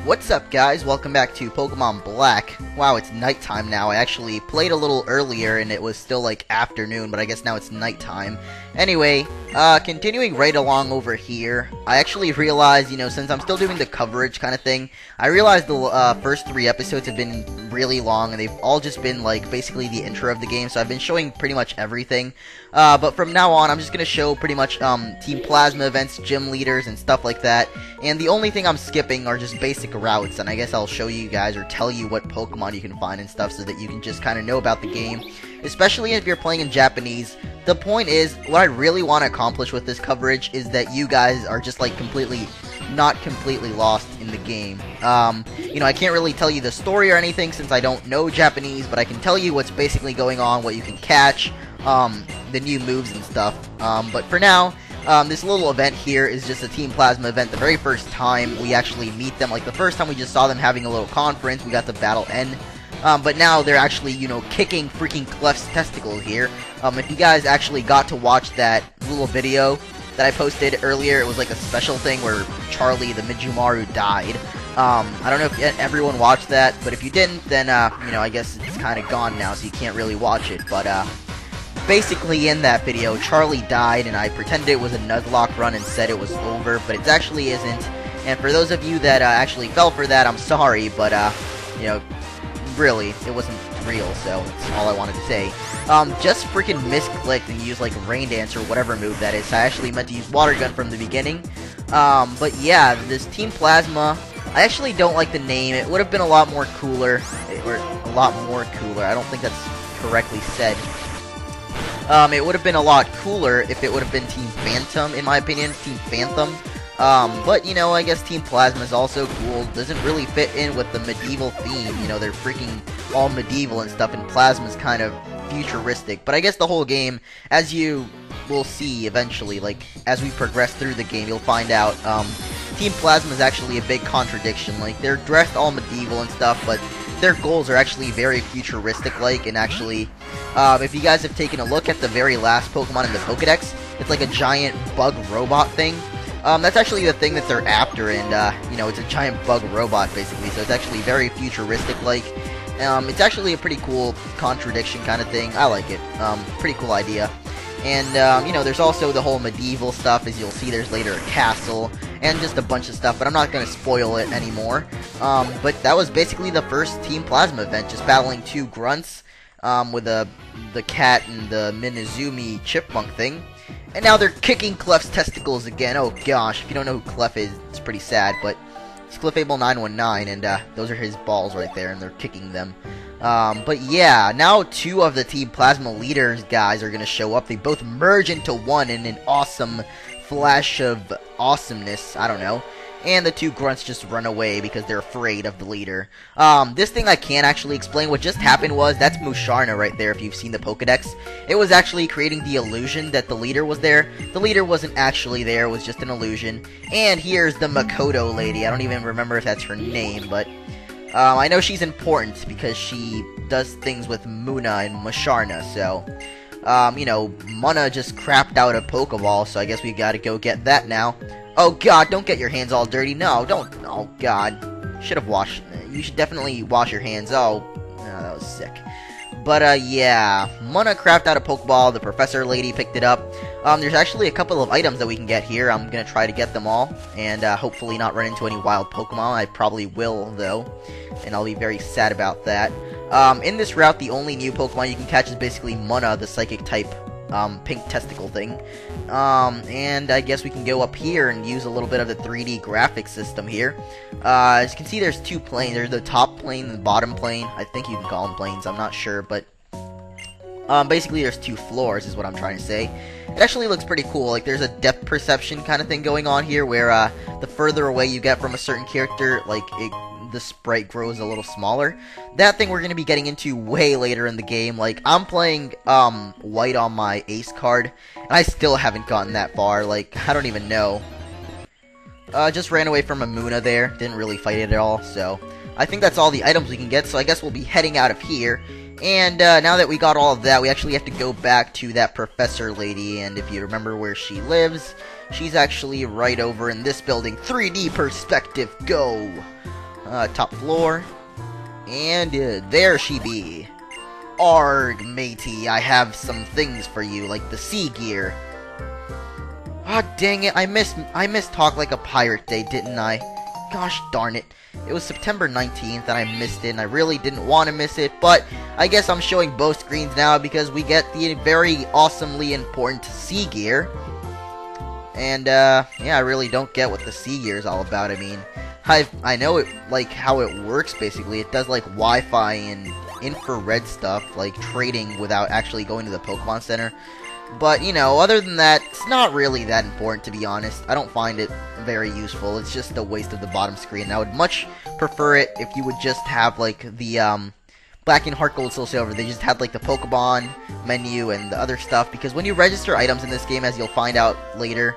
What's up, guys? Welcome back to Pokemon Black. Wow, it's nighttime now. I actually played a little earlier and it was still like afternoon, but I guess now it's nighttime. Anyway, continuing right along over here, I actually realized, since I'm still doing the coverage kind of thing, I realized the first 3 episodes have been really long and they've all just been like basically the intro of the game, so I've been showing pretty much everything. But from now on, I'm just going to show pretty much Team Plasma events, gym leaders, and stuff like that. And the only thing I'm skipping are just basic routes, and I guess I'll show you guys or tell you what Pokemon you can find and stuff so that you can just kind of know about the game, especially if you're playing in Japanese. The point is, what I really want to accomplish with this coverage is that you guys are just like not completely lost in the game. I can't really tell you the story or anything since I don't know Japanese, but I can tell you what's basically going on, what you can catch, the new moves and stuff. But for now, this little event here is just a Team Plasma event. The very first time we actually meet them, like the first time we just saw them having a little conference, we got the Battle N. But now they're actually, kicking freaking Clef's testicles here. If you guys actually got to watch that little video that I posted earlier, it was like a special thing where Charlie, the Mijumaru, died. I don't know if everyone watched that, but if you didn't, then, I guess it's kind of gone now, so you can't really watch it. But, basically in that video, Charlie died, and I pretended it was a Nuzlocke run and said it was over, but it actually isn't. And for those of you that actually fell for that, I'm sorry, but, really, it wasn't real, so that's all I wanted to say. Just freaking misclicked and used, like, Rain Dance or whatever move that is. I actually meant to use Water Gun from the beginning. But yeah, this Team Plasma, I actually don't like the name. It would have been a lot more cooler. I don't think that's correctly said. It would have been a lot cooler if it would have been Team Phantom, in my opinion. Team Phantom. But, I guess Team Plasma is also cool. Doesn't really fit in with the medieval theme. They're freaking all medieval and stuff, and Plasma's kind of futuristic. But I guess the whole game, as you will see eventually, like, as we progress through the game, you'll find out, Team Plasma is actually a big contradiction. Like, they're dressed all medieval and stuff, but their goals are actually very futuristic-like, and actually, if you guys have taken a look at the very last Pokemon in the Pokedex, it's like a giant bug robot thing. That's actually the thing that they're after, and, it's a giant bug robot, basically, so it's actually very futuristic-like. It's actually a pretty cool contradiction kind of thing. I like it. Pretty cool idea. And, there's also the whole medieval stuff. As you'll see, there's later a castle, and just a bunch of stuff, but I'm not going to spoil it anymore. But that was basically the first Team Plasma event, just battling 2 grunts, with the cat and the Minizumi chipmunk thing. And now they're kicking Clef's testicles again. Oh gosh, if you don't know who Clef is, it's pretty sad, but it's Clefable919, and those are his balls right there, and they're kicking them. But yeah, now 2 of the Team Plasma leaders guys are going to show up. They both merge into one in an awesome flash of awesomeness, I don't know. And the 2 grunts just run away because they're afraid of the leader. This thing I can't actually explain. What just happened was, that's Musharna right there if you've seen the Pokedex. It was actually creating the illusion that the leader was there. The leader wasn't actually there, it was just an illusion. And here's the Makoto lady. I don't even remember if that's her name, but I know she's important because she does things with Muna and Musharna, so Muna just crapped out a Pokeball, so I guess we gotta go get that now. Oh god, don't get your hands all dirty. No, don't. Oh god. Should have washed. You should definitely wash your hands. Oh, that was sick. But, yeah. Muna crapped out a Pokeball. The Professor lady picked it up. There's actually a couple of items that we can get here. I'm gonna try to get them all. And, hopefully not run into any wild Pokemon. I probably will, though. And I'll be very sad about that. In this route, the only new Pokemon you can catch is basically Muna, the Psychic type. Pink testicle thing. And I guess we can go up here and use a little bit of the 3D graphics system here. As you can see, there's 2 planes. There's the top plane and the bottom plane. I think you can call them planes, I'm not sure, but basically there's 2 floors is what I'm trying to say. It actually looks pretty cool. Like, there's a depth perception kind of thing going on here where the further away you get from a certain character, like, the sprite grows a little smaller. That thing we're going to be getting into way later in the game. Like, I'm playing white on my ace card, and I still haven't gotten that far. Like, I don't even know. Just ran away from a Muna there. Didn't really fight it at all, so I think that's all the items we can get, so I guess we'll be heading out of here. And now that we got all of that, we actually have to go back to that Professor lady, and if you remember where she lives, she's actually right over in this building. 3D perspective, go! top floor. And there she be. Arg, matey, I have some things for you, like the sea gear. Ah, dang it, I missed Talk Like a Pirate Day, didn't I? Gosh darn it. It was September 19th, and I missed it, and I really didn't want to miss it, but I guess I'm showing both screens now because we get the very awesomely important sea gear. And, yeah, I really don't get what the sea gear is all about. I mean, I know it, like, how it works, basically. It does, like, Wi-Fi and infrared stuff, like trading without actually going to the Pokemon Center. But, you know, other than that, it's not really that important, to be honest. I don't find it very useful. It's just a waste of the bottom screen. I would much prefer it if you would just have, like, the, Black and Heart Gold, Soul Silver. They just had, like, the Pokemon menu and the other stuff. Because when you register items in this game, as you'll find out later,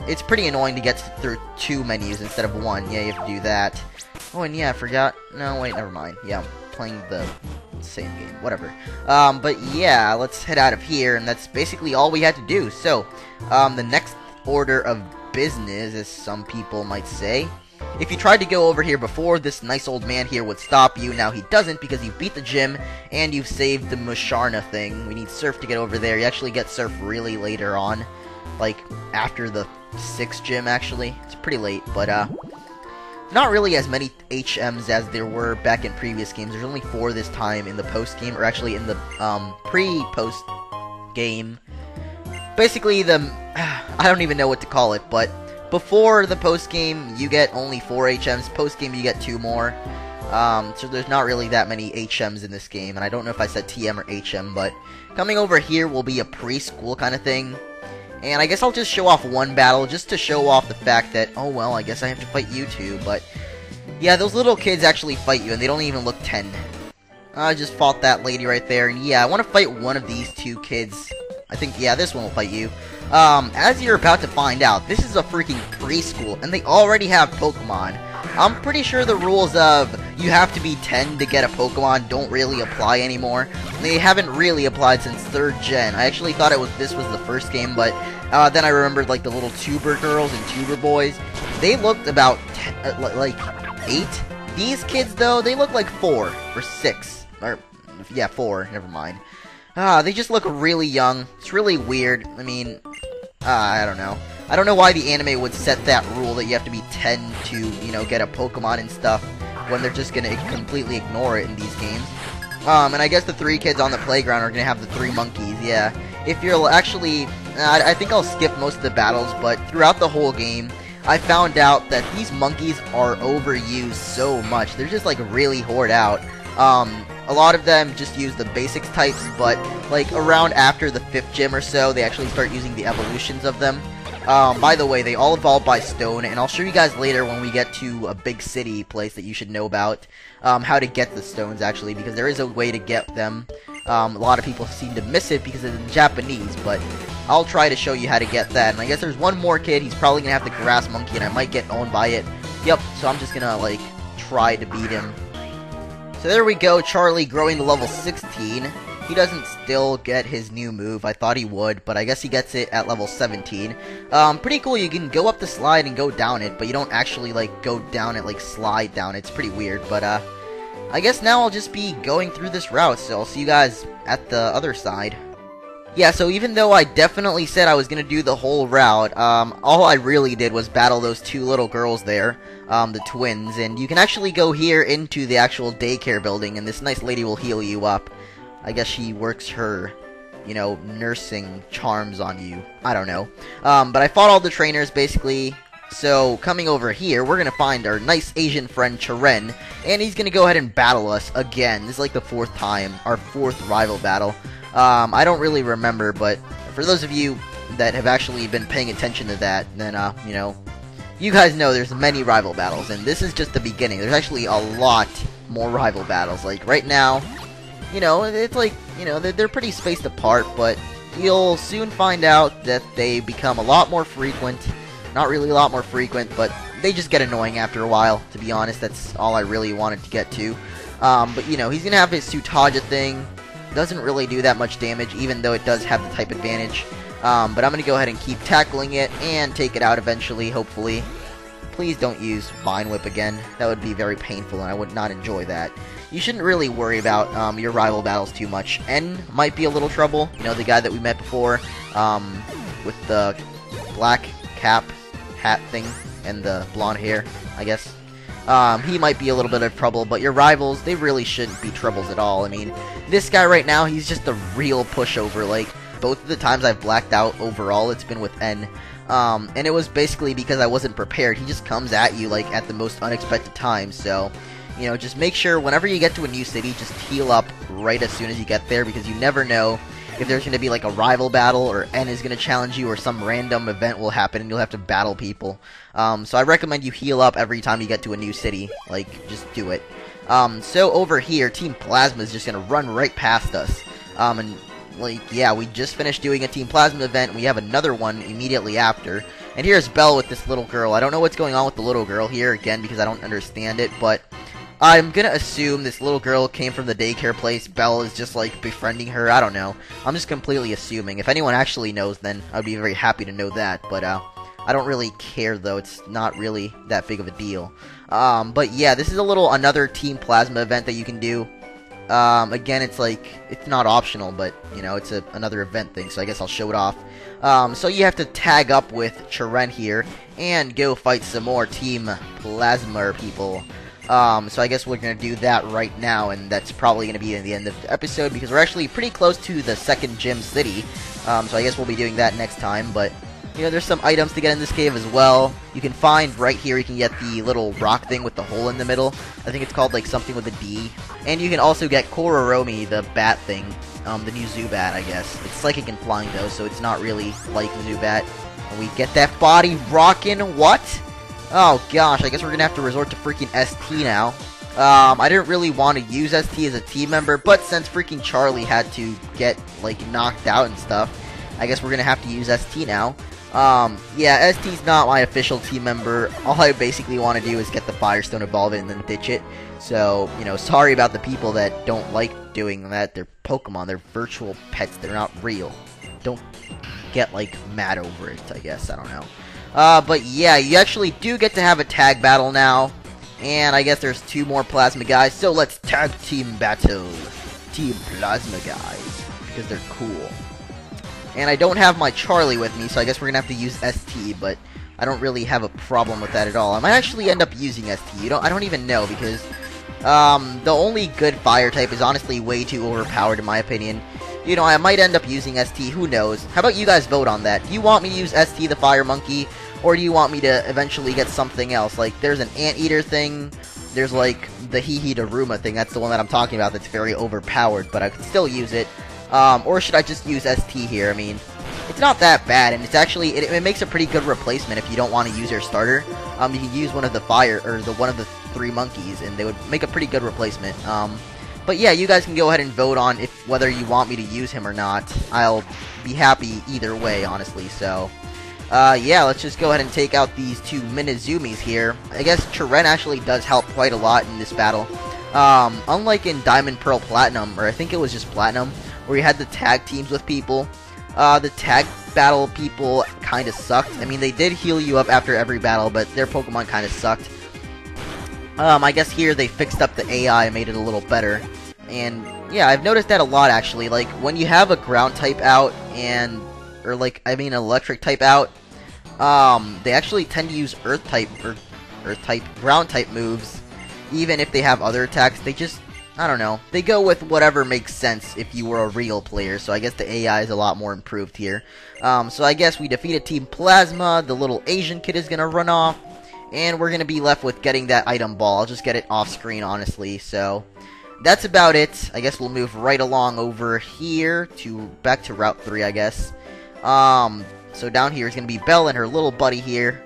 it's pretty annoying to get through 2 menus instead of 1. Yeah, you have to do that. Oh, and yeah, I forgot. No, wait, never mind. Yeah, I'm playing the same game, whatever. But yeah, let's head out of here, and that's basically all we had to do. So, the next order of business, as some people might say, if you tried to go over here before, this nice old man here would stop you. Now he doesn't, because you've beat the gym, and you've saved the Musharna thing. We need Surf to get over there. You actually get Surf really later on, like, after the 6th gym, actually. It's pretty late, but, not really as many HMs as there were back in previous games. There's only 4 this time in the post-game, or actually in the pre-post game. Basically, I don't even know what to call it, but before the post-game, you get only 4 HMs. Post-game, you get 2 more. So there's not really that many HMs in this game, and I don't know if I said TM or HM, but coming over here will be a preschool kind of thing. And I guess I'll just show off one battle, just to show off the fact that, oh well, I guess I have to fight you two, but yeah, those little kids actually fight you, and they don't even look 10. I just fought that lady right there, and yeah, I want to fight one of these 2 kids. I think, yeah, this one will fight you. As you're about to find out, this is a freaking preschool, and they already have Pokemon. I'm pretty sure the rules of you have to be 10 to get a Pokemon don't really apply anymore. They haven't really applied since 3rd gen. I actually thought this was the first game, but then I remembered, like, the little tuber girls and tuber boys. They looked about, like, 8. These kids, though, they look like 4 or 6. Or, yeah, 4. Never mind. They just look really young. It's really weird. I mean, I don't know. I don't know why the anime would set that rule that you have to be 10 to, you know, get a Pokemon and stuff, when they're just gonna completely ignore it in these games. And I guess the 3 kids on the playground are gonna have the 3 monkeys, yeah. If you're actually, I think I'll skip most of the battles, but throughout the whole game, I found out that these monkeys are overused so much. They're just, like, really hoard out. A lot of them just use the basics types, but, like, around after the 5th gym or so, they actually start using the evolutions of them. By the way, they all evolve by stone, and I'll show you guys later when we get to a big city place that you should know about, how to get the stones, actually, because there is a way to get them. A lot of people seem to miss it because it's in Japanese, but I'll try to show you how to get that. And I guess there's one more kid, he's probably gonna have the grass monkey, and I might get owned by it. Yep, so I'm just gonna, like, try to beat him. So there we go, Charlie growing to level 16. He doesn't still get his new move. I thought he would, but I guess he gets it at level 17. Pretty cool. You can go up the slide and go down it, but you don't actually, like, go down it, like, slide down it. It's pretty weird, but, I guess now I'll just be going through this route, so I'll see you guys at the other side. Yeah, so even though I definitely said I was gonna do the whole route, all I really did was battle those 2 little girls there, the twins, and you can actually go here into the actual daycare building, and this nice lady will heal you up. I guess she works her, you know, nursing charms on you. I don't know. But I fought all the trainers, basically. So, coming over here, we're gonna find our nice Asian friend, Cheren, and he's gonna go ahead and battle us again. This is like the 4th time, our 4th rival battle. I don't really remember, but for those of you that have actually been paying attention to that, then, you know, you guys know there's many rival battles, and this is just the beginning. There's actually a lot more rival battles. Like, right now, you know, it's like, you know, they're pretty spaced apart, but you'll soon find out that they become a lot more frequent. Not really a lot more frequent, but they just get annoying after a while, to be honest. That's all I really wanted to get to. But, you know, he's going to have his Sutaja thing. Doesn't really do that much damage, even though it does have the type advantage. But I'm going to go ahead and keep tackling it and take it out eventually, hopefully. please don't use Vine Whip again. That would be very painful, and I would not enjoy that. You shouldn't really worry about your rival battles too much. N might be a little trouble. You know, the guy that we met before with the black cap, hat thing, and the blonde hair, I guess. He might be a little bit of trouble, but your rivals, they really shouldn't be troubles at all. I mean, this guy right now, he's just a real pushover. Like, both of the times I've blacked out overall, it's been with N. And it was basically because I wasn't prepared. He just comes at you, like, at the most unexpected times, so, you know, just make sure whenever you get to a new city, just heal up right as soon as you get there, because you never know if there's going to be like a rival battle, or N is going to challenge you, or some random event will happen and you'll have to battle people. So I recommend you heal up every time you get to a new city. Like, just do it. So over here, Team Plasma is just going to run right past us. And, like, yeah, we just finished doing a Team Plasma event, and we have another one immediately after. And here's Belle with this little girl. I don't know what's going on with the little girl here, again, because I don't understand it, but I'm gonna assume this little girl came from the daycare place. Belle is just, like, befriending her. I don't know. I'm just completely assuming. If anyone actually knows, then I'd be very happy to know that. But, I don't really care, though. It's not really that big of a deal. But, yeah, this is another Team Plasma event that you can do. Again, it's, like, it's not optional, but, you know, it's another event thing, so I guess I'll show it off. So you have to tag up with Cheren here and go fight some more Team Plasma people. So I guess we're going to do that right now, and that's probably going to be in the end of the episode, because we're actually pretty close to the second gym city. So I guess we'll be doing that next time, but, you know, there's some items to get in this cave as well. You can find right here, you can get the little rock thing with the hole in the middle. I think it's called, like, something with a D. And you can also get Kororomi, the bat thing, the new Zubat, I guess. It's psychic and flying, though, so it's not really like the Zubat. And we get that body rockin', what? Oh gosh, I guess we're gonna have to resort to freaking ST now. I didn't really want to use ST as a team member, but since freaking Charlie had to get, like, knocked out and stuff, I guess we're gonna have to use ST now. Yeah, ST's not my official team member. All I basically want to do is get the Firestone, evolve it, and then ditch it. So, you know, sorry about the people that don't like doing that. They're Pokemon, they're virtual pets, they're not real. Don't get, like, mad over it, I guess, I don't know. But yeah, you actually do get to have a tag battle now. And I guess there's 2 more Plasma guys, so let's tag team battle Team Plasma guys, because they're cool. And I don't have my Charlie with me, so I guess we're gonna have to use ST, but I don't really have a problem with that at all. I might actually end up using ST, I don't even know, because the only good fire type is honestly way too overpowered in my opinion. You know, I might end up using ST, who knows. How about you guys vote on that? Do you want me to use ST the Fire Monkey, or do you want me to eventually get something else? Like, there's an Anteater thing, there's, like, the Hehe Daruma thing, that's the one that I'm talking about that's very overpowered, but I could still use it. Or should I just use ST here? I mean, it's not that bad, and it's actually, it makes a pretty good replacement if you don't want to use your starter. You can use one of the one of the 3 monkeys, and they would make a pretty good replacement. But yeah, you guys can go ahead and vote on whether you want me to use him or not. I'll be happy either way, honestly, so. Yeah, let's just go ahead and take out these 2 Minazumis here. I guess Cheren actually does help quite a lot in this battle. Unlike in Diamond, Pearl, Platinum, or I think it was just Platinum, where you had the tag teams with people, the tag battle people kinda sucked. I mean, they did heal you up after every battle, but their Pokemon kinda sucked. I guess here they fixed up the AI and made it a little better. And, yeah, I've noticed that a lot, actually. Like, when you have a ground type out, electric type out, they actually tend to use earth type, ground type moves, even if they have other attacks. They just, I don't know, they go with whatever makes sense if you were a real player, so I guess the AI is a lot more improved here. So I guess we defeated Team Plasma, the little Asian kid is gonna run off, and we're gonna be left with getting that item ball. I'll just get it off screen, honestly, so that's about it. I guess we'll move right along over here back to Route 3, I guess. So down here is gonna be Belle and her little buddy here,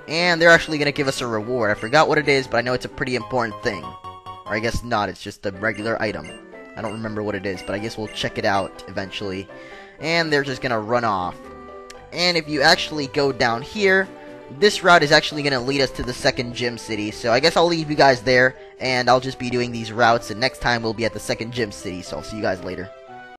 and they're actually gonna give us a reward. I forgot what it is, but I know it's a pretty important thing. Or I guess not, it's just a regular item. I don't remember what it is, but I guess we'll check it out eventually. And they're just gonna run off. And if you actually go down here, this route is actually going to lead us to the second gym city, so I guess I'll leave you guys there, and I'll just be doing these routes, and next time we'll be at the second gym city, so I'll see you guys later.